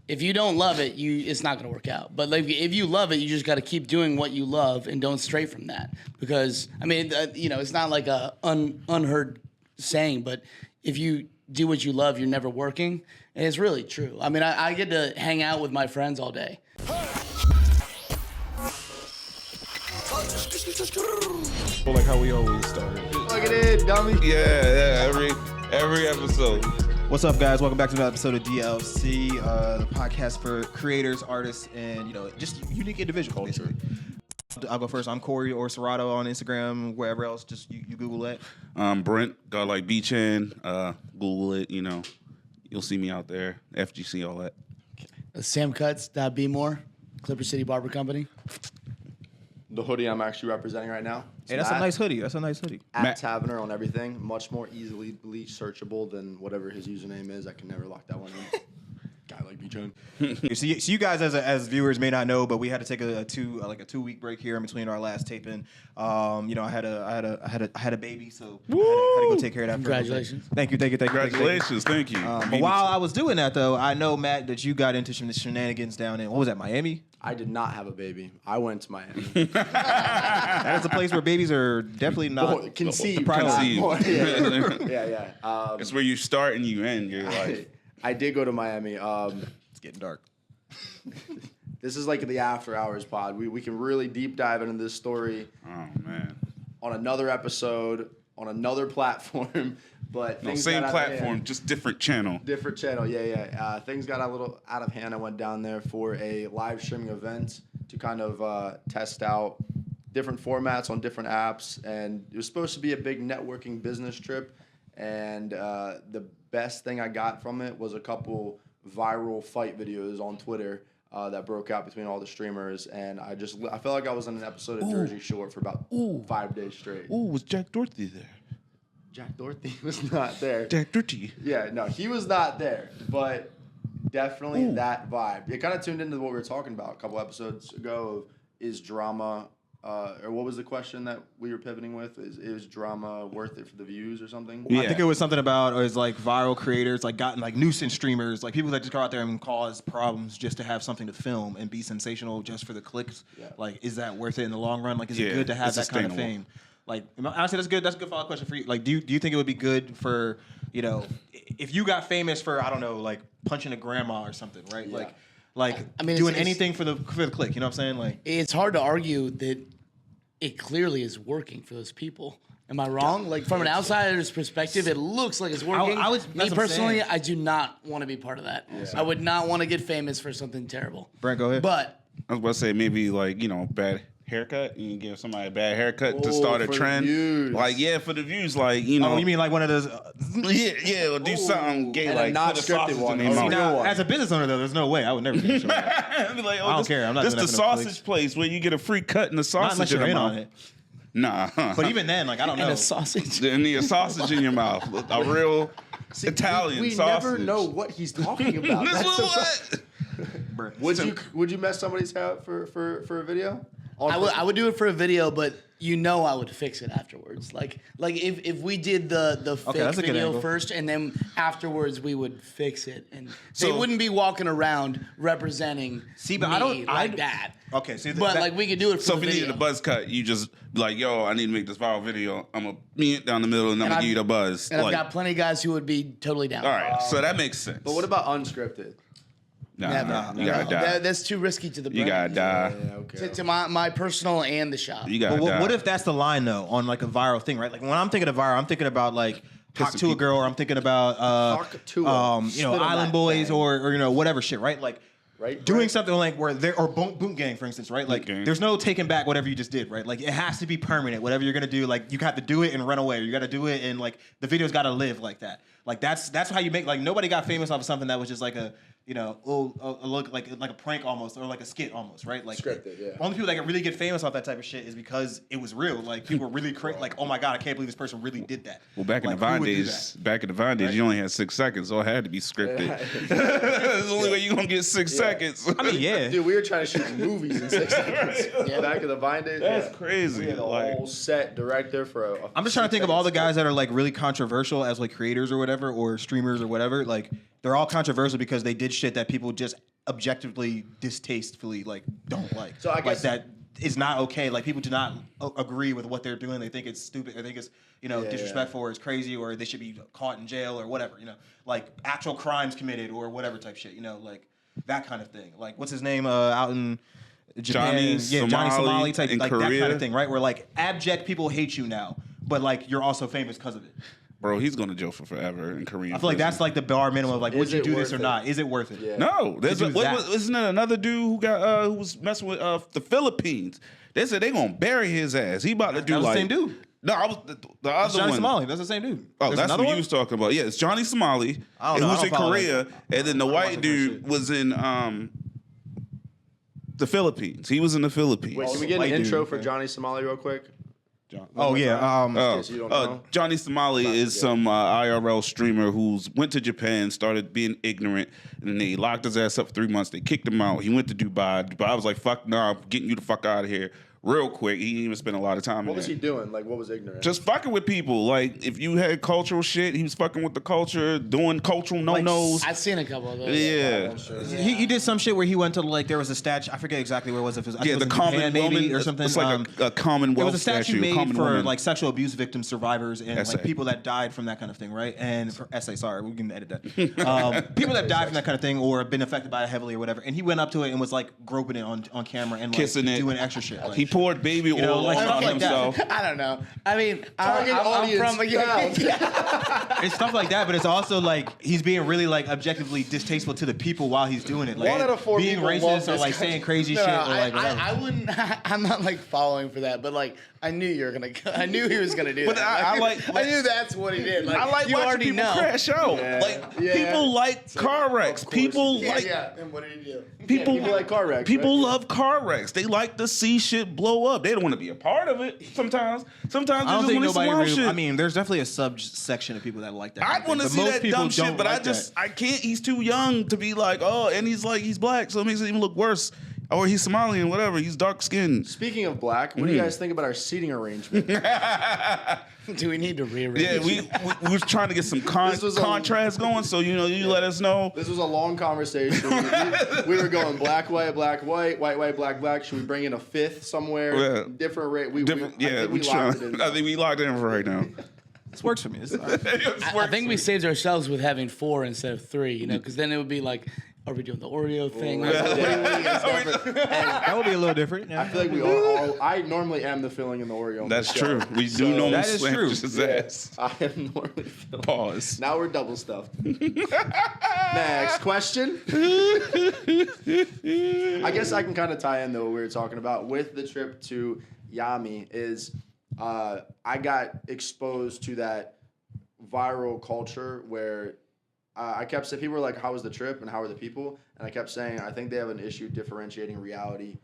if you don't love it, it's not going to work out. But like, if you love it, you just got to keep doing what you love and don't stray from that. Because I mean, it's not like a unheard saying, but if you do what you love, you're never working, and it's really true. I mean, I get to hang out with my friends all day. Like how we always start. Look at it, dummy. Yeah, every episode. What's up, guys? Welcome back to another episode of DLC, the podcast for creators, artists, and just unique individuals. Basically. I'll go first. I'm Cory or Serato on Instagram, wherever else. Just you Google it. Brent, got like Beachin. Google it. You'll see me out there. FGC, all that. Sam Cuts.B More, Clipper City Barber Company. The hoodie I'm actually representing right now. Hey, that's a nice hoodie. At Tavener on everything. Much more easily searchable than whatever his username is. I can never lock that one in. Guy like B-John. So you guys as viewers may not know, but we had to take a 2-week break here in between our last taping. I had a baby, so I had to go take care of that. Congratulations! Thank you. Congratulations, thank you. But while I was doing that, though, I know, Matt, that you got into some shenanigans down in, what was that, Miami? I did not have a baby. I went to Miami. That is a place where babies are definitely not conceived. Yeah. It's where you start and you end your life. I did go to Miami. It's getting dark. This is like the after hours pod. We can really deep dive into this story. Oh man. On another episode, on another platform. But same platform, just different channel. Different channel, yeah. Things got a little out of hand. I went down there for a live streaming event to kind of test out different formats on different apps. And it was supposed to be a big networking business trip. And the best thing I got from it was a couple viral fight videos on Twitter that broke out between all the streamers. And I felt like I was in an episode of Jersey Shore for about 5 days straight. Ooh, was Jack Dorsey there? Jack Dorsey was not there. Jack Dorsey. Yeah, no, he was not there, but definitely that vibe. It kind of tuned into what we were talking about a couple episodes ago of is drama, or what was the question that we were pivoting with? Is drama worth it for the views or something? Yeah. I think it was something about, or it's like viral creators, like gotten like nuisance streamers, like people that just go out there and cause problems just to have something to film and be sensational just for the clicks. Yeah. Like, is that worth it in the long run? Like, is it good to have that kind of fame? Like, honestly, that's good. That's a good follow-up question for you. Like, do you think it would be good for, if you got famous for, I don't know, like punching a grandma or something, right? Yeah. Like I mean, doing anything for the click. You know what I'm saying? Like, it's hard to argue that it clearly is working for those people. Am I wrong? Like, from an outsider's perspective, it looks like it's working. Me personally, I do not want to be part of that. Yeah. I would not want to get famous for something terrible. Brent, go ahead. But I was about to say maybe like bad haircut. You can give somebody a bad haircut to start a trend. Like, for the views. Like, Oh, you mean like one of those? Or do something gay, and like not put a sausage one. in their mouth. Now, as a business owner, though, there's no way I would never do something like that. Like, I don't care. I'm not this doing the that for no sausage clicks. place where you get a free cut in the sausage Not unless in you're the in mouth. on it. Nah. But even then, like, I don't know. and a sausage. You need a sausage in your mouth. A real Italian we sausage. never know what he's talking about. This what? Would you mess somebody's hair up for a video? I would do it for a video, but I would fix it afterwards. Like if we did the fake video first, and then afterwards we would fix it, and they wouldn't be walking around representing that. Okay, but we could do it. So if you needed a buzz cut, you just like, yo, I need to make this viral video. I'm gonna meet it down the middle, and I'm gonna give you the buzz. And I've got plenty of guys who would be totally down. All right, so that makes sense. But what about unscripted? Nah, you gotta die. That's too risky to the brand. You gotta die. Okay. To my personal and the shop. You gotta die. What if that's the line though on like a viral thing, right? Like when I'm thinking of viral, I'm thinking about like Hauk Tuah girl, or I'm thinking about Island Boys, or whatever shit, right? Like. Doing something like where there or Boom Gang, for instance, right? Like there's no taking back whatever you just did, right? Like it has to be permanent. Whatever you're gonna do, like you have to do it and run away. Or you got to do it and like the video's got to live like that. Like that's how you make. Like nobody got famous off of something that was just like a look like a prank almost, or like a skit almost, right? Like scripted, yeah. Only people that can really get famous off that type of shit is because it was real. Like people were really crazy. Like, oh my god, I can't believe this person really did that. Well, back in the Vine days, you only had 6 seconds, so it had to be scripted. That's the only way you're gonna get 6 seconds. I mean, yeah. Dude, we were trying to shoot movies in 6 seconds. Back in the Vine days. That's crazy. We had a whole set director for a I'm just trying to think of all the guys that are like really controversial as like creators or whatever, or streamers or whatever. Like they're all controversial because they did shit that people just objectively, distastefully like don't like. So I guess that is not okay. Like people do not agree with what they're doing. They think it's stupid. They think it's disrespectful or it's crazy or they should be caught in jail or whatever. Like actual crimes committed or whatever type shit. Like that kind of thing. Like what's his name out in Japan? Johnny Somali type like Korea. That kind of thing, right? Where like abject people hate you now, but like you're also famous because of it. Bro, he's going to jail for forever in Korean. I feel like that's like the bar minimum of like, would you do this or not? Is it worth it? Yeah. No, isn't there another dude who was messing with the Philippines? They said they gonna bury his ass. He about to do the like same dude. No, I was the other Johnny one. Somali. That's the same dude. Oh, There's that's another what one? you was talking about. Yeah, it's Johnny Somali. Who was in Korea, and then the white dude was in the Philippines. He was in the Philippines. Wait, can we get an intro for Johnny Somali real quick? Oh yeah. Johnny Somali is some IRL streamer who's went to Japan, started being ignorant, and then they locked his ass up for 3 months. They kicked him out. He went to Dubai. Dubai was like, "Fuck no, I'm getting you the fuck out of here." Real quick, he didn't even spend a lot of time. What was he doing? Like, what was ignorant? Just fucking with people. Like, if you had cultural shit, he was fucking with the culture, doing cultural no-nos. I've seen a couple of those. Yeah. He did some shit where he went to like there was a statue. I forget exactly where it was. If it was, Yeah, the common woman or something. It's like a Commonwealth It was a statue made for woman. like sexual abuse victims, survivors, and Essay. like people that died from that kind of thing, right? And for essay, sorry, we can edit that. People that died from that kind of thing or been affected by it heavily or whatever. And he went up to it and was like groping it on camera and like Kissing it. doing extra shit. Like, He poured baby oil like on stuff like himself. I don't know. I mean, I'm audience from it's stuff like that, but it's also like he's being really like objectively distasteful to the people while he's doing it. Like 1 out of 4 being people love racist or this like guy. saying crazy No, shit or like whatever. I wouldn't. I'm not like following for that, but like I knew you were gonna. I knew he was gonna do But that. I knew that's what he did. Like, I like you watching already people know. crash out. Yeah. Like Yeah. people like car wrecks. People Yeah, like yeah. And what did he do? people like car wrecks. People right? love car wrecks. They like to see shit blow up. They don't want to be a part of it. Sometimes they I don't just think want to see nobody wild really. shit. I mean, there's definitely a subsection of people that like that. I want to see most that people dumb shit, don't but like I can't. He's too young to be like, oh, and he's black, so it makes it even look worse. Or he's Somalian, whatever. He's dark skinned. Speaking of black, what do you guys think about our seating arrangement? Do we need to rearrange? Yeah, we was trying to get some contrast going. So you let us know. This was a long conversation. We were going black, white, white, black, black. Should we bring in a fifth somewhere? Yeah. Different rate. I think we locked it in for right now. This works for me. I think we saved ourselves with having 4 instead of 3. Because then it would be like, are we doing the Oreo thing? Like, That would be a little different. I feel like we all. I normally am the filling in the Oreo. on That's the show. true. We do normally that is slam true. his ass. I am normally filling. Pause. Now we're double stuffed. Next question. I guess I can kind of tie in though what we were talking about with the trip to Yami is I got exposed to that viral culture where I kept saying, people were like, how was the trip and how were the people? And I kept saying, I think they have an issue differentiating reality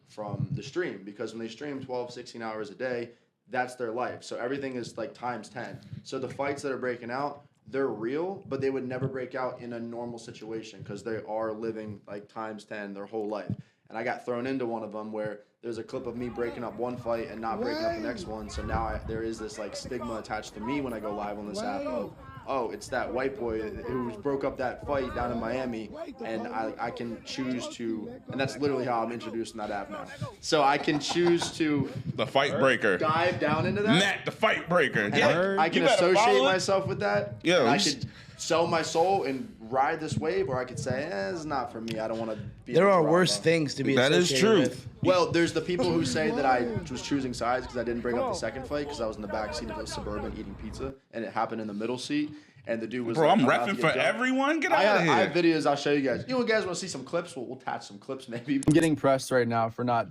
from the stream because when they stream 12, 16 hours a day, that's their life. So everything is like times 10. So the fights that are breaking out, they're real, but they would never break out in a normal situation because they are living like times 10 their whole life. And I got thrown into one of them where there's a clip of me breaking up one fight and not breaking up the next one. So now there is this like stigma attached to me when I go live on this app of, oh, it's that white boy who broke up that fight down in Miami, and I can choose to, and that's literally how I'm introduced in that app now. So I can choose to The fight breaker. dive down into that. Nat, the fight breaker. And Yeah, I can you better associate follow it. myself with that. Yeah, and I you could sell my soul and ride this wave, or I could say, it's not for me. I don't want to be. there in are drama. worse things to be That is associated true. with. Well, there's the people who say that I was choosing sides because I didn't break up the second fight because I was in the back seat of a Suburban eating pizza, and it happened in the middle seat. And the dude was Bro, like, I'm about to repping get for jumped. everyone. Get I out of here. have videos I'll show you guys. You guys want to see some clips? We'll attach some clips maybe. I'm getting pressed right now for not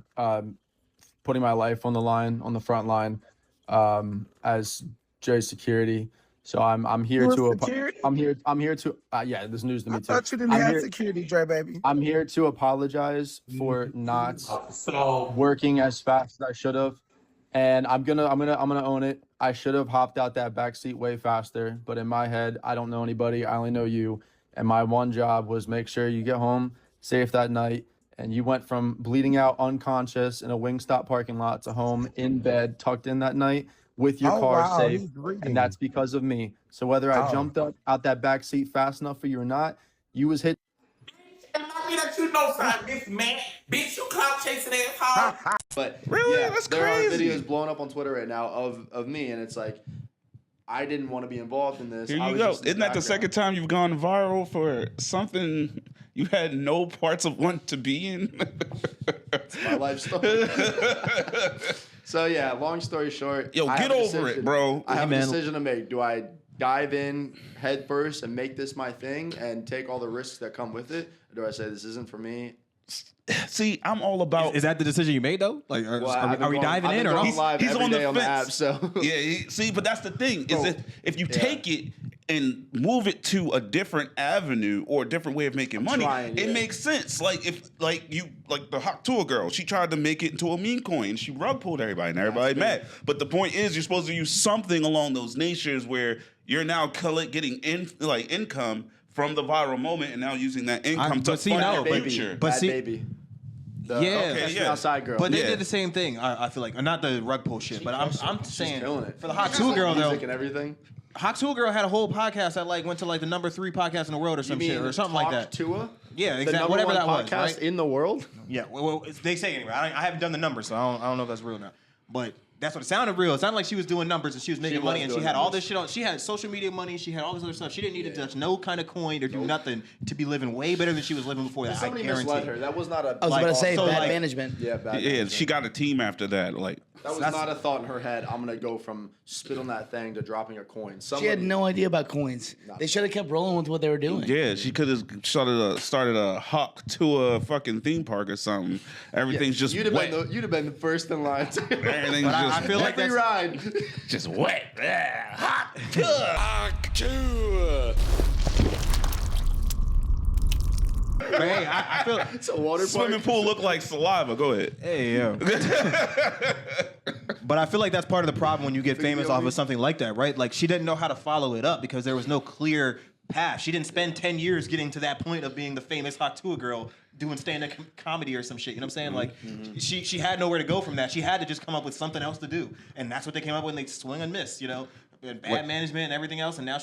putting my life on the line, on the front line, as Jerry security. So I'm here to yeah, this is news to me I too. thought you didn't I'm have here, security, Dre, baby. I'm here to apologize for not working as fast as I should have. And I'm gonna own it. I should have hopped out that back seat way faster, but in my head, I don't know anybody. I only know you. And my one job was make sure you get home safe that night. And you went from bleeding out unconscious in a Wingstop parking lot to home in bed, tucked in that night with your car safe. he's reading. And that's because of me. So whether I jumped up out that back seat fast enough for you or not, you was hit. tell me that you know something, this man. Bitch, you clout chasing asshole. But Really? yeah, That's there crazy. are videos blowing up on Twitter right now of me, and it's like, I didn't want to be involved in this. Here I you was go. just in Isn't that the background. second time you've gone viral for something you had no parts of want to be in? My life story. So yeah, long story short. Yo, I get have a over it, decision. bro. I have Hey, a man. decision to make. Do I dive in head first and make this my thing and take all the risks that come with it? Or do I say this isn't for me? See, I'm all about. Is that the decision you made though? Like, Well, are we diving in or not? not? Live He's every on the day on the app, fence. so Yeah, see, but that's the thing is Bro, that if you yeah. take it and move it to a different avenue or a different way of making money, trying, it yeah. makes sense. Like if like the Hauk Tuah girl, she tried to make it into a meme coin. She rug pulled everybody and everybody mad. But the point is you're supposed to use something along those natures where you're now getting income from the viral moment and now using that income to but see, fund no, your but- future. but Bad see- baby. Yeah. Okay, Catch Me yeah. Outside girl. But they Yeah. did the same thing. I feel like, not the rug pull shit, but I'm saying killing it. for the Hauk Tuah girl Music though. and everything. Hauk Tuah girl had a whole podcast that like went to like the number 3 podcast in the world or some shit or something like that. Tua? Yeah, The exactly. number Whatever one that was, podcast right? in the world. Yeah, well, they say anyway. I haven't done the numbers, so I don't know if that's real or not. But that's what it sounded real. It sounded like she was doing numbers and she was making was money and she doing had all numbers. this shit on. She had social media money. She had all this other stuff. She didn't need to touch no kind of coin or do nothing to be living way better than she was living before that. I Somebody guarantee. misled her. That was not a. I was about to say so, bad like- management. Yeah, bad. Yeah, management. she got a team after that. Like That was not a thought in her head. I'm gonna go from spit on that thing to dropping a coin. She had no idea about coins. They should have kept rolling with what they were doing. yeah, she could have started a Hauk Tuah fucking theme park or something. Everything's just You'd have wet. been the first in line. Everything's But just I feel like Every that's ride. just wet. Yeah. Hauk Tuah. Hey, I feel. It's a water Swimming park. pool look like saliva. Go ahead. Hey, yo. But I feel like that's part of the problem when you get famous off of something like that, right? Like she didn't know how to follow it up because there was no clear path. She didn't spend 10 years getting to that point of being the famous Hauk Tuah girl doing stand-up comedy or some shit. You know what I'm saying? Like she had nowhere to go from that. She had to just come up with something else to do, and that's what they came up with. And they swing and miss, you know, and bad management and everything else. And now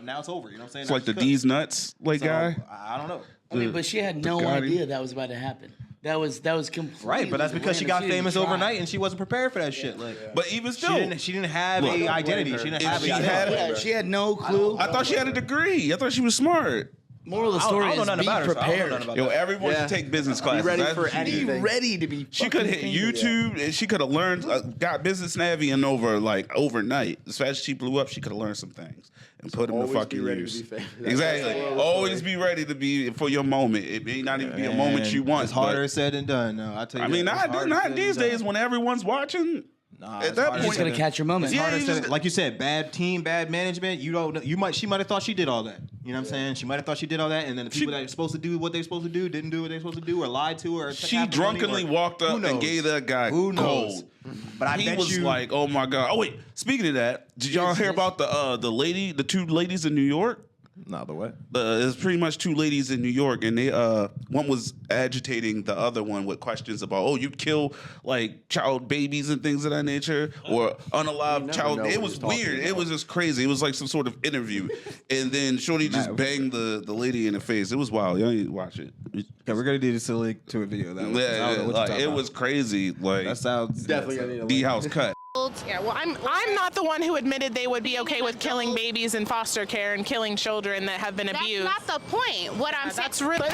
now it's over. You know what I'm saying? It's Now like the she's cooked. D's nuts like So, guy. I don't know. I mean, but she had no Gotti. idea that was about to happen. That was completely Right, but that's because she got random. famous didn't try. overnight and she wasn't prepared for that shit. Like, But even she still, didn't have Look, a don't identity. blame She didn't her. have If a she had- Yeah, she had no clue. I thought she had a degree. I thought she was smart. Moral of the I story don't know is nothing be about her. So I don't know prepared. nothing about Yo, that. everyone Yeah. should take business classes. ready That's for what she Be did. anything. ready to be. She could hit fucking YouTube and she could have learned, got business savvy and overnight. As fast as she blew up, she could have learned some things and put them to always be fucking ready to use. be famous. That's Exactly. the moral of the Always story. be ready to be for your moment. It may not even be a moment Man, you want. It's harder but- said than done. No, I tell you. I mean, that. It's harder not said these than days done. when everyone's watching. Nah, At it's that harder point, You're just said gonna than- catch your moment. It's Yeah, harder you said- just- like you said, bad team, bad management. You don't. She might have thought she did all that. You know what I'm saying? She might have thought she did all that, and then the people that are supposed to do what they're supposed to do didn't do what they're supposed to do, or lied to her. Or took She half the money, drunkenly or- walked who up and knows? gave that guy Who knows? gold. But I He bet was you. like, "Oh my god!" Oh wait, speaking of that, did y'all hear about the two ladies in New York? no, the what? There's pretty much two ladies in New York, and they one was agitating the other one with questions about, oh, you'd kill like child babies and things of that nature, or unalive never child. know It what was he's talking weird. It about. was just crazy. It was like some sort of interview, and then Shorty just banged the lady in the face. It was wild. Y'all need to watch it. Okay, we're gonna do this link to a video. That It was crazy. Like That sounds Definitely gonna need a D link. house cut. Yeah, well, I'm not the one who admitted they would be okay with killing babies in foster care and killing children that have been abused. That's not the point. What I'm saying. That's really.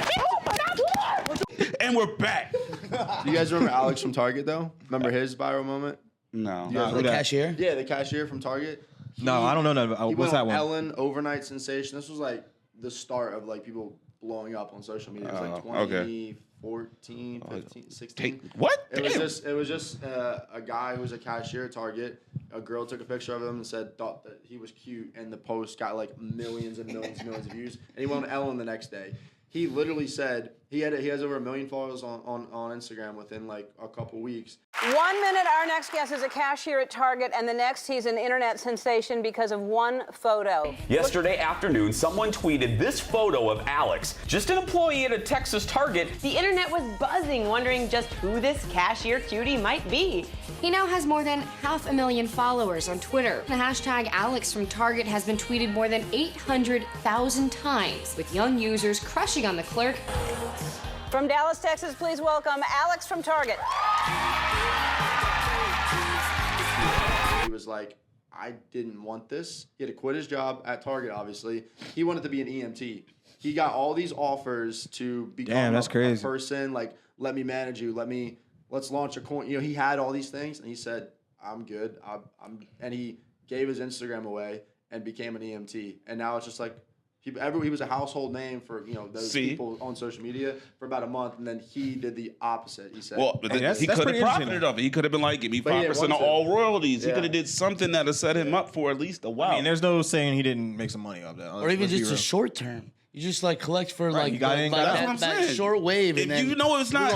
And we're back. Do you guys remember Alex from Target though? Remember his viral moment? No. The cashier. Yeah, the cashier from Target. No, I don't know. He What's went that on one? Ellen, overnight sensation. This was like the start of like people blowing up on social media. It was like Okay. 2014, 15, 16. What? It was Damn. just a guy who was a cashier at Target. A girl took a picture of him and thought that he was cute, and the post got like millions and millions and millions of views. And he went on Ellen the next day. He literally said he has over 1 million followers on Instagram within like a couple weeks. 1 minute, our next guest is a cashier at Target, and the next he's an internet sensation because of one photo. Yesterday afternoon, someone tweeted this photo of Alex, just an employee at a Texas Target. The internet was buzzing, wondering just who this cashier cutie might be. He now has more than 500,000 followers on Twitter. The hashtag Alex from Target has been tweeted more than 800,000 times, with young users crushing on the clerk. From Dallas, Texas, please welcome Alex from Target. He was like, I didn't want this. He had to quit his job at Target, obviously. He wanted to be an EMT. He got all these offers to become that's crazy. a person, like, let me manage you, let's launch a coin. You know, he had all these things, and he said, I'm good. And he gave his Instagram away and became an EMT. And now it's just like, he was a household name for those people on social media for about a month, and then he did the opposite. He said, "Well, he could have profited of it. He could have been like, give me 5% of all royalties. He could have did something that have set him up for at least a while. I mean, there's no saying he didn't make some money off that. Or even just a short term. You just like collect for like, you got in, that short wave, and then you know it's not.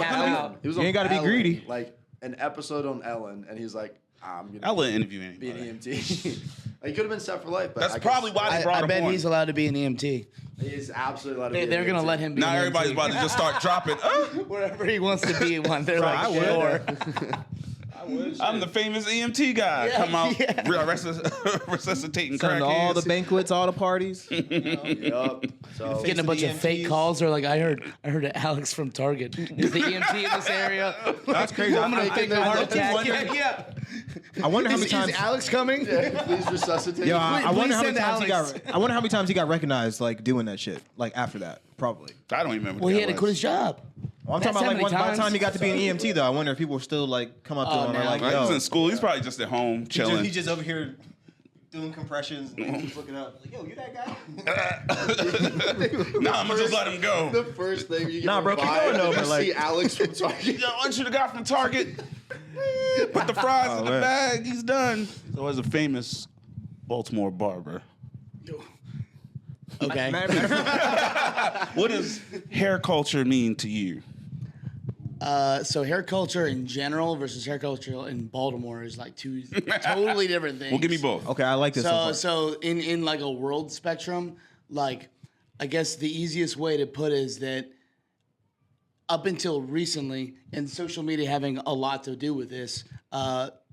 You ain't got to be greedy. Like an episode on Ellen, and he's like, I'm gonna Ellen interviewing be an EMT. He could have been set for life, but that's probably why they brought him on. I bet he's allowed to be an EMT. He's absolutely allowed to be. They're gonna let him be. Now an everybody's EMT. about to just start dropping. Wherever he wants to be one. They're like, sure. I'm the famous EMT guy. Come out, resuscitating Coming to all the crackheads. banquets, all the parties. Yup. So Getting a bunch of fake calls. Or like, I heard Alex from Target is the EMT in this area. That's crazy. I'm gonna fake a heart attack. Yeah. I wonder how many times. Is Alex coming? please resuscitate. Yo, I wonder how please many times send he got. I wonder how many times he got recognized like doing that shit. Like after that, probably. I don't even remember. Well, he had to quit his job. Well, I'm talking about like by the time he got to be an EMT though. I wonder if people still like come up to him and are like, He's yo. in school. He's probably just at home chilling. He's just over here doing compressions and he's looking up like, yo, you that guy? Nah, I'm gonna just let him go. The first thing you get bro, keep going over. you Like, see Alex from Target. Yo, aren't you the guy from Target? Put the fries in the bag. He's done. So as a famous Baltimore barber. Okay. What does hair culture mean to you? So hair culture in general versus hair culture in Baltimore is like two totally different things. Well, give me both. okay, I like this. So in like a world spectrum, like I guess the easiest way to put it is that up until recently, and social media having a lot to do with this,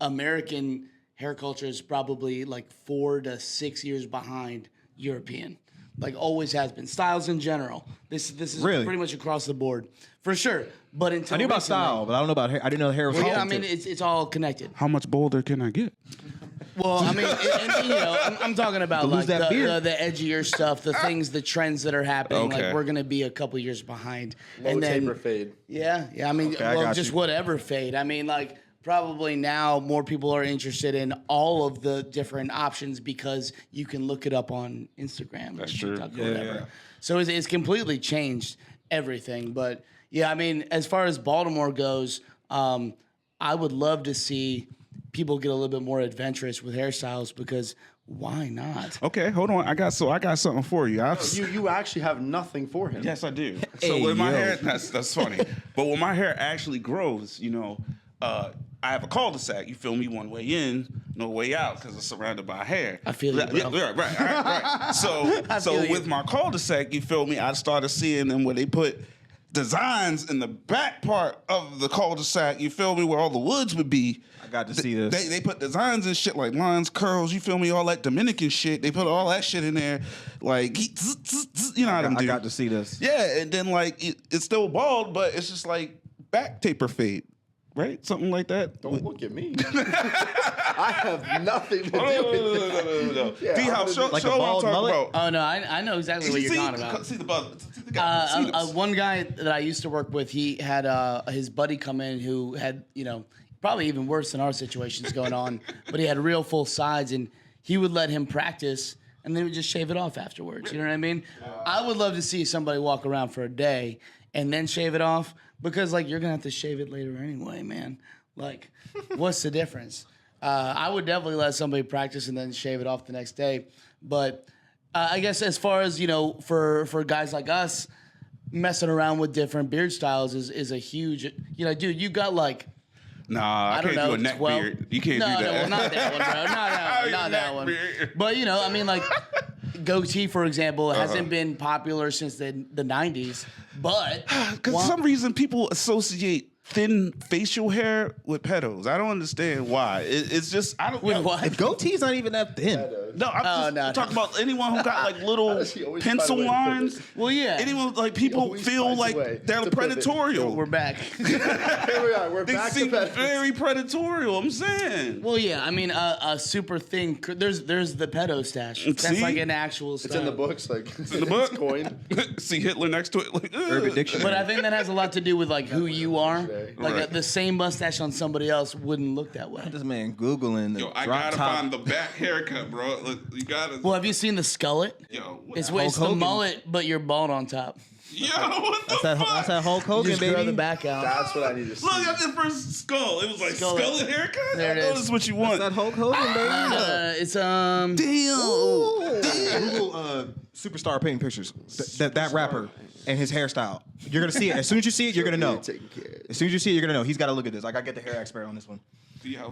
American hair culture is probably like 4 to 6 years behind European. Like always has been. Styles in general. This is Really? pretty much across the board. For sure. But until I knew about recently- style, but I don't know about hair. I didn't know hair was. Well, yeah, I culture. mean, it's all connected. How much bolder can I get? Well, I mean, I'm talking about lose like that beard. the edgier stuff, the things, the trends that are happening. Okay. Like we're gonna be a couple years behind. Low taper fade. Yeah. I mean, Okay, I got just you. whatever fade. I mean, like probably now more people are interested in all of the different options because you can look it up on Instagram. That's or true. TikTok or Yeah, whatever. yeah. So it's completely changed everything. But yeah, I mean, as far as Baltimore goes, I would love to see people get a little bit more adventurous with hairstyles because why not? Okay, hold on. I got something for you. You actually have nothing for him. Yes, I do. So when my hair, that's funny. But when my hair actually grows, I have a cul-de-sac. You feel me? One way in, no way out, because it's surrounded by hair. I feel you, bro. Right. So feel you. with my cul-de-sac, you feel me? I started seeing them where they put designs in the back part of the cul-de-sac. You feel me? Where all the woods would be. I got to see this. They put designs and shit like lines, curls. You feel me? All that Dominican shit. They put all that shit in there. Like, you know how them do. I got to see this. Yeah, and then like it's still bald, but it's just like back taper fade, right? Something like that. Don't look at me. I have nothing to do with it. No. D-House, show Like a what I'm bald talking mullet? about. Oh no, I know exactly what you're talking about. See the buzz. See the guy. See this. One guy that I used to work with, he had his buddy come in who had, probably even worse than our situations going on, but he had real full sides, and he would let him practice, and then would just shave it off afterwards. You know what I mean? I would love to see somebody walk around for a day and then shave it off, because like you're gonna have to shave it later anyway, man. Like, what's the difference? I would definitely let somebody practice and then shave it off the next day, but I guess as far as for guys like us, messing around with different beard styles is a huge, dude, you got like Nah, I can't do a neck 12. beard. You can't do that. No, well, not that one, bro. Not that one. But you know, I mean, like goatee, for example, hasn't been popular since the 90s. But because for some reason people associate thin facial hair with pedos. I don't understand why. It's just I don't. With what? The goatee's not even that thin. No, I'm just talking about anyone who got like little pencil lines. Well, yeah. Anyone like people feel like they're predatorial. We're back. Here we are. We're They back seem to very predatorial. I'm saying. Well, yeah. I mean, a super thin. There's the pedo stash. That's See? like an actual. It's in the books. Like It's in the book. It's coined. See Hitler next to it. Like, Urban Dictionary. But I think that has a lot to do with like who you are. Like Right. the same mustache on somebody else wouldn't look that way. This man Googling the Yo, I drop gotta top. find the back haircut, bro. Look, you gotta. Well, have you seen the skullet? Yo, what It's the- the Hogan. mullet, but you're bald on top. Yo, what the That's fuck? that Hulk Hogan, Just grow baby. the back out. That's what I need to see. Look at the first skull. It was like Skull. skull haircut. There it I know is. this is what you That's want. that Hulk Hogan, baby. It's Damn. Google superstar painting pictures. That rapper and his hairstyle. You're gonna see it. As soon as you see it, you're gonna know. As soon as you see it, you're gonna know. He's got to look at this. I gotta get the hair expert on this one.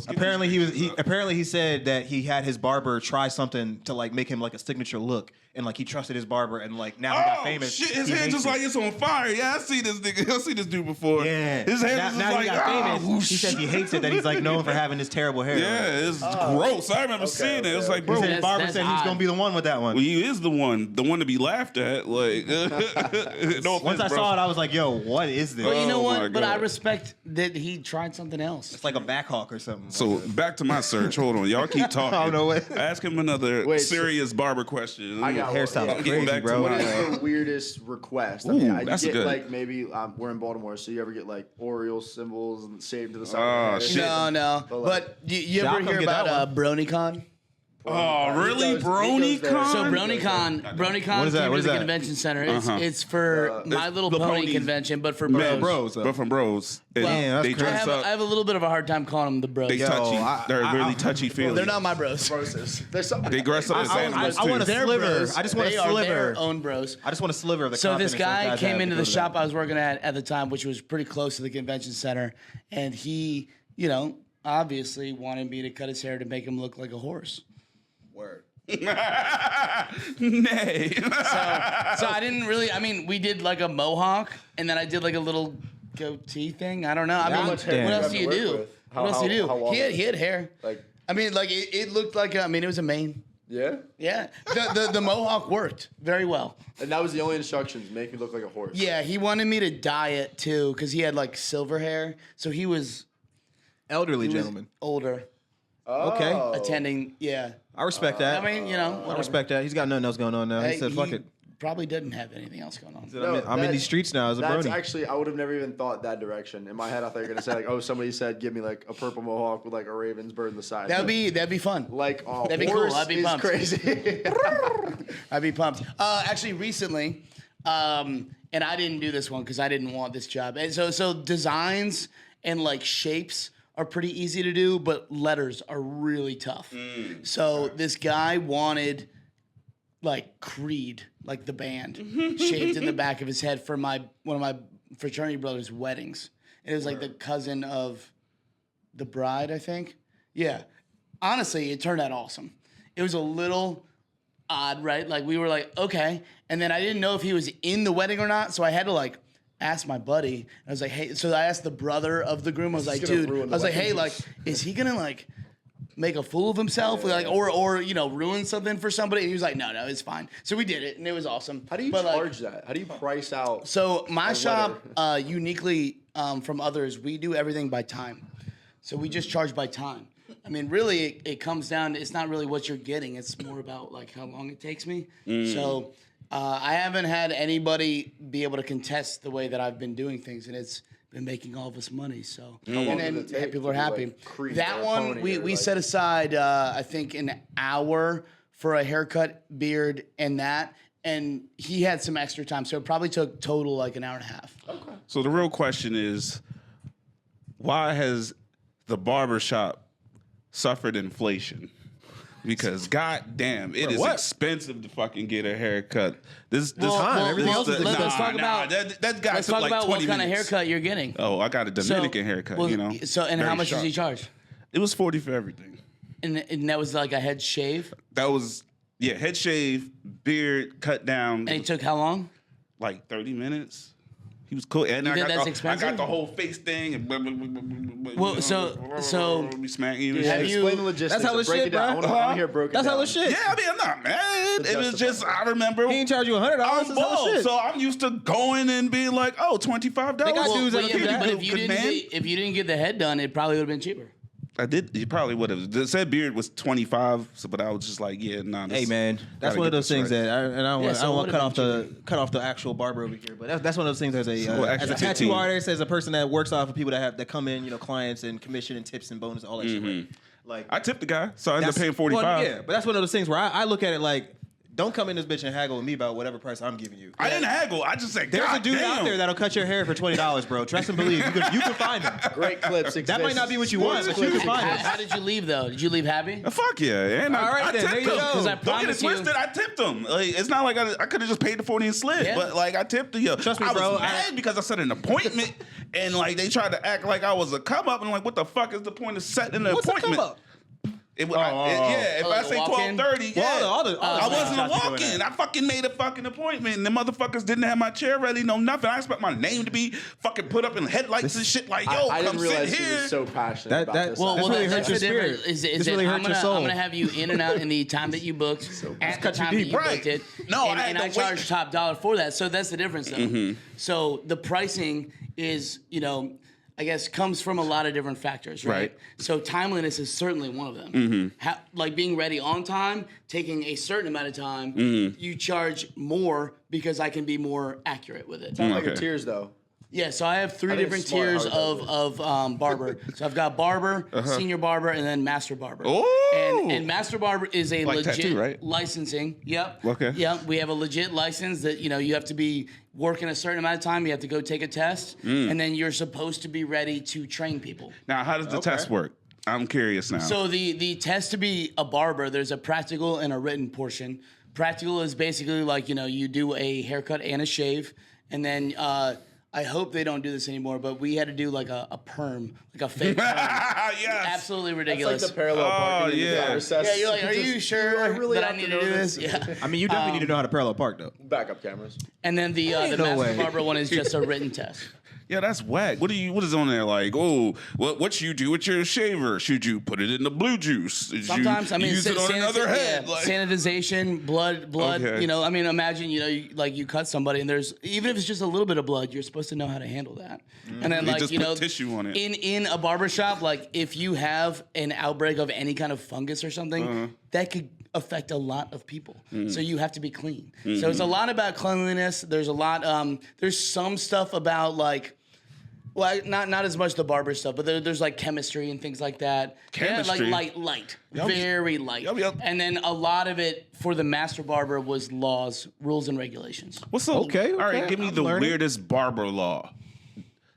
Apparently he said that he had his barber try something to like make him like a signature look, and like he trusted his barber, and like now he got famous. Shit, his he hair hates just it. like it's on fire. Yeah, I see this nigga. I see this dude before. Yeah. His hair now, just now like he got famous. whoosh. He said he hates it that he's like known for having this terrible hair. Yeah, it's gross. I remember seeing it. It was like, He bro, said his barber said he's gonna be the one with that one. well, he is the one to be laughed at. Like, no offense, Once I bro. saw it, I was like, "Yo, what is this?" Well, you know Oh what? my But I God. respect that he tried something else. It's like a back hawk or something. So back to my search. Hold on, y'all keep talking. I don't know what. Ask him another Wait, serious barber question. I got hairstyle one. Getting crazy, back to bro. my- What is the weirdest request? I mean, Ooh, I that's get good. like maybe we're in Baltimore, so you ever get like Orioles symbols and saved to the side Oh, of the shit. head? No. But, like, But you Shall I ever come hear get that about BroNYCon? Oh, really? He goes there. BroNYCon? So BroNYCon What is came that? What to is the that? convention center. Uh-huh. It's for My It's Little the Pony ponies. convention, but for Men, bros. but from bros. And Damn, that's they crazy. I dress have, up. I have a little bit of a hard time calling them the bros. They touchy. They're I- really touchy feely. They're not my bros. There's something. They dress up as animals I want too. a sliver. I just want a They are sliver. their own bros. I just want a sliver of the. So this confidence those guy guys came have into the because of shop that. I was working at the time, which was pretty close to the convention center, and he, you know, obviously wanted me to cut his hair to make him look like a horse. Word. Nay. So I didn't really. I mean, we did like a mohawk, and then I did like a little goatee thing. I don't know. I How mean, much hair what do you else have do to you work do? with? What else do you how do? long He had hair. Like, I mean, like it looked like. I mean, it was a mane. yeah. Yeah, the mohawk worked very well. And that was the only instructions: make me look like a horse. Yeah, he wanted me to dye it too because he had like silver hair, so he was Elderly gentleman. older, Okay. attending. Yeah, I respect that. I mean, you know, I whatever. respect that. He's got nothing else going on now. He Hey, said, "Fuck it." Probably didn't have anything else going on. He said, I'm in that- these streets now as a That's brony. actually, I would have never even thought that direction. In my head, I thought you were gonna say like, oh, somebody said, give me like a purple mohawk with like a raven's bird in the side. That'd be fun. like a That'd be cool. horse I'd be is pumped. crazy. I'd be pumped. Actually, recently, and I didn't do this one because I didn't want this job. And so designs and like shapes are pretty easy to do, but letters are really tough. So this guy wanted like Creed, like the band, shaped in the back of his head for one of my fraternity brothers' weddings. It was like the cousin of the bride, I think. Yeah. Honestly, it turned out awesome. It was a little odd, right? Like we were like, okay. And then I didn't know if he was in the wedding or not, so I had to like ask my buddy. I was like, hey, so I asked the brother of the groom. I was like, gonna dude, I ruin the was like, wedding. hey, like, is he gonna like make a fool of himself, like, or you know, ruin something for somebody? And he was like, no, it's fine. So we did it, and it was awesome. How do you But, like, charge that? How do you price out? so my a shop, uniquely from others, we do everything by time. So we just charge by time. I mean, really, it comes down to, it's not really what you're getting. It's more about like how long it takes me. So I haven't had anybody be able to contest the way that I've been doing things, and it's been making all of us money. So long and does it then take people are to do, happy. like, Creed or That a one pony we or, we like- set aside I think an hour for a haircut, beard, and that. And he had some extra time, so it probably took total like an hour and a half. Okay. So the real question is, why has the barbershop suffered inflation? Because goddamn, it is expensive to fucking get a haircut. Everything else is let's talk about that guy. Let's took talk like about 20 what kind of minutes. haircut you're getting. Oh, I got a Dominican haircut. Well, you know. So and Very how much sharp. does he charge? It was $40 for everything. And that was like a head shave. That was head shave, beard cut down. And it took how long? Like 30 minutes. He was cool, and You I think got that's the, expensive? I got the whole face thing. And Well, so be smacking you. have you? Explain the logistics. That's hella Break shit, it down. bro. I want to hear broken That's down. hella shit. Yeah, I mean, I'm not mad. It was just I remember. He ain't charge you $100. I'm That's hella bald, shit. so I'm used to going and being like, oh, $25. They got dudes But, that'll yeah, do that. but if you didn't get the head done, it probably would have been cheaper. I did. You probably would have. The said beard was 25, so, but I was just like, yeah, nah. Hey man, that's one of those things that I don't want to cut off the actual barber over here, but that's one of those things as a tattoo artist, as a person that works off of people that come in, clients and commission and tips and bonus, all that shit. Right? Like I tipped the guy, so I ended up paying $45. Well, yeah, but that's one of those things where I look at it like, don't come in this bitch and haggle with me about whatever price I'm giving you. I didn't haggle. I just said, there's a dude out there that'll cut your hair for $20, bro. Trust and believe. You can find him. Great clips. That might not be what you want, but you can find him. How did you leave though? Did you leave happy? Fuck yeah! And All right, I then, tipped there you him. go. Because I Don't get it promise you. twisted. I tipped him. Like, it's not like I could have just paid the 40 and slid, Yeah. but like I tipped the. Trust me, I bro, was mad because I set an appointment, and like they tried to act like I was a come up, and like, what the fuck is the point of setting an What's appointment? a come up? If I say walk-in? 12:30, yeah, I wasn't walking. I fucking made a fucking appointment, and the motherfuckers didn't have my chair ready, no nothing. I expect my name to be fucking put up in headlights and shit. Like, yo, I come didn't sit realize he here. was so passionate about this. Well, really that's hurt your the difference. spirit. Is This really I'm hurt your soul. gonna have you in and out in the time that you booked, at the time that you Right. booked it. No, and, I had and to I wait. charge top dollar for that. So that's the difference, though. So the pricing is, I guess comes from a lot of different factors, right? So timeliness is certainly one of them. Like being ready on time, taking a certain amount of time, you charge more because I can be more accurate with it. Sounds like your tiers, though. Yeah, so I have three I think different it's smart tiers how it does of barber. So I've got barber, senior barber, and then master barber. Oh! And master barber is a Like legit tattoo, right? licensing. Yep. Okay. Yep. We have a legit license that you have to be working a certain amount of time. You have to go take a test, and then you're supposed to be ready to train people. Now, how does the test work? I'm curious now. So the test to be a barber, there's a practical and a written portion. Practical is basically like you do a haircut and a shave, and then I hope they don't do this anymore, but we had to do like a perm, like a fake perm. Yes. Absolutely That's ridiculous. like the parallel parking. yeah. Yeah, you're like, are you sure that I need to do this? Yeah. I mean, you definitely need to know how to parallel park, though. Backup cameras. And then the no master way. barber one is just a written test. Yeah, that's whack. What is on there? Like, what should you do with your shaver? Should you put it in the blue juice? Should Sometimes, you use it on another head? Yeah, sanitization, blood. Okay. I mean, imagine you cut somebody and there's even if it's just a little bit of blood, you're supposed to know how to handle that. And then They just put tissue on it. In a barbershop, like if you have an outbreak of any kind of fungus or something, that could affect a lot of people. So you have to be clean. So it's a lot about cleanliness. There's a lot. There's some stuff about like. Well, not as much the barber stuff, but there's like chemistry and things like that. Chemistry? Yeah, like light, very light. And then a lot of it for the master barber was laws, rules, and regulations. What's the Okay, All right, okay, give me I'm the learning. weirdest barber law.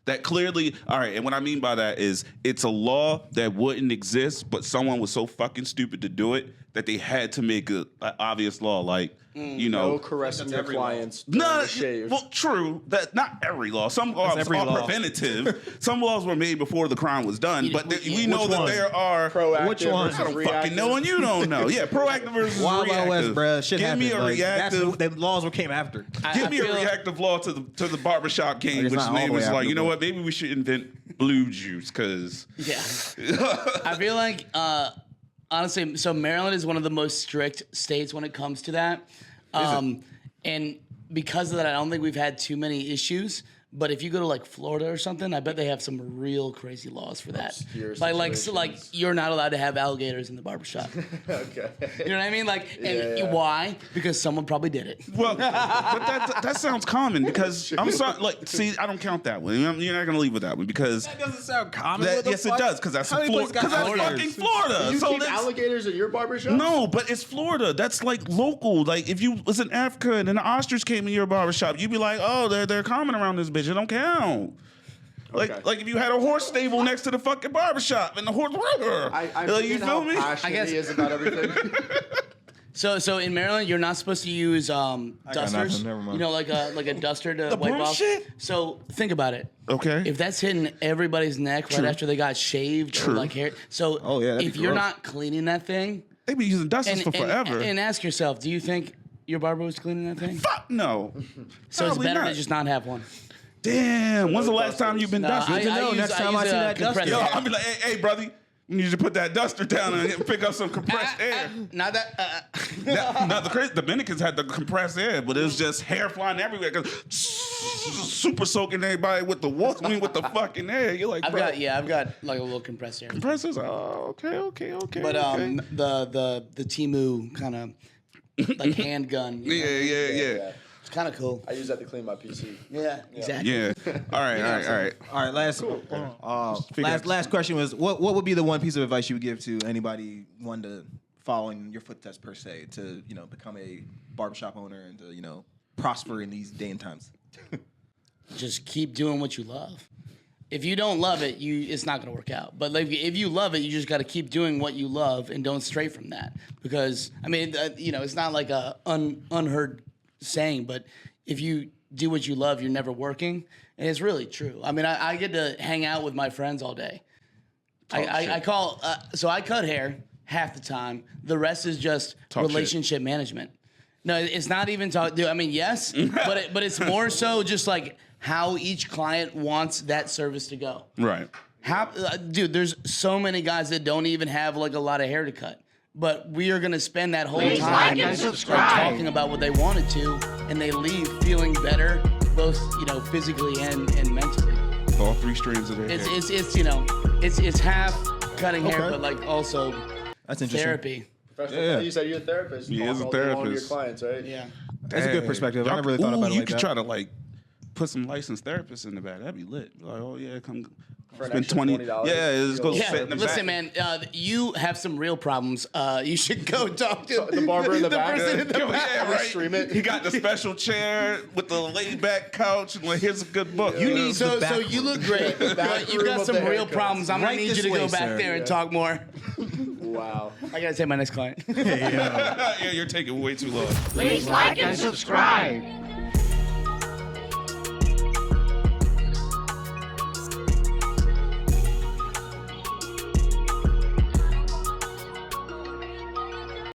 That clearly, all right, and what I mean by that is it's a law that wouldn't exist, but someone was so fucking stupid to do it that they had to make an obvious law, like, No caressing your clients. No, shave. well, true. That not every law. Some laws every are law. preventative. Some laws were made before the crime was done, but we know that there are Proactive Which one? versus I don't reactive. fucking know, and you don't know. Yeah, proactive versus Wild reactive. Wild West, bruh. Shit Give happened. me a Like, reactive. the laws came after. Give me a feel- reactive law to the barbershop game, It's which not all the name way is like, after, you know but- what? Maybe we should invent blue juice because Yeah. I feel like, honestly, so Maryland is one of the most strict states when it comes to that. And because of that, I don't think we've had too many issues. But if you go to like Florida or something, I bet they have some real crazy laws for that. Obscure Like situations. you're not allowed to have alligators in the barbershop. Okay. You know what I mean? Like, and why? Because someone probably did it. well, but that sounds common because I'm sorry. Like, see, I don't count that one. You're not gonna leave with that one because That doesn't sound common. yes, it does because that's How many Florida. places got Because that's alligators? fucking Florida. You So keep that's- alligators at your barbershop? No, but it's Florida. That's like local. Like if you was in Africa and an ostrich came in your barbershop, you'd be like, oh, they're common around this bitch. It don't count. Like if you had a horse stable next to the fucking barbershop and the horse. You feel me? I guess he is about everything. So in Maryland, you're not supposed to use dusters. Never mind. You know, like a duster to wipe broom off. shit? So think about it. Okay. If that's hitting everybody's neck right after they got shaved or like hair, so that'd if be you're gross. not cleaning that thing, They be using dusters for forever. and ask yourself, do you think your barber was cleaning that thing? Fuck no. So it's Probably better not. to just not have one. Damn. When's the last time you've been dusting? Next time I see that duster. Yo, I'll be like, hey, brother, you need to put that duster down and pick up some compressed air. Not that. Now, the Dominicans had the compressed air, but it was just hair flying everywhere. Super soaking everybody with the with the fucking air. You're like, I've got like a little compressed air. compressors. Oh, okay. But the Temu kind of like handgun. Yeah. It's kind of cool. I use that to clean my PC. Yeah, exactly. Yeah. All right. All right, last question was what would be the one piece of advice you would give to anybody wanting to follow in your footsteps per se to become a barbershop owner and to prosper in these day and times? Just keep doing what you love. If you don't love it, it's not going to work out. But like, if you love it, you just got to keep doing what you love and don't stray from that. Because I mean, it's not like a unheard saying, but if you do what you love, you're never working, and it's really true. I mean, I get to hang out with my friends all day. I cut hair half the time. The rest is just relationship management. No, it's not even talk. I mean, yes, but it's more so just like how each client wants that service to go. Right. Dude, there's so many guys that don't even have like a lot of hair to cut. But we are going to spend that whole time talking about what they wanted to, and they leave feeling better, both physically and mentally. All three strands of their hair. It's half cutting hair, but like also That's interesting. Therapy. Yeah. You said you're a therapist. He is a therapist. Your clients, right? Yeah. That's a good perspective. I never really thought about it you like could that. try to like put some licensed therapists in the back. That'd be lit. Like, oh yeah, come For an spend extra $20. $20. Yeah, just go sit in the Listen, back. man, you have some real problems. You should go talk to The barber in the back. person in the back. Yeah, right. Stream it. He got the special chair with the laid back couch, and like, here's a good book. You need So the back you look great, but you room got of some the real haircuts. problems. I'm gonna Right need you this to go way, back sir. there and talk more. Wow. I gotta take my next client. Yeah, you're taking way too long. Please like and subscribe.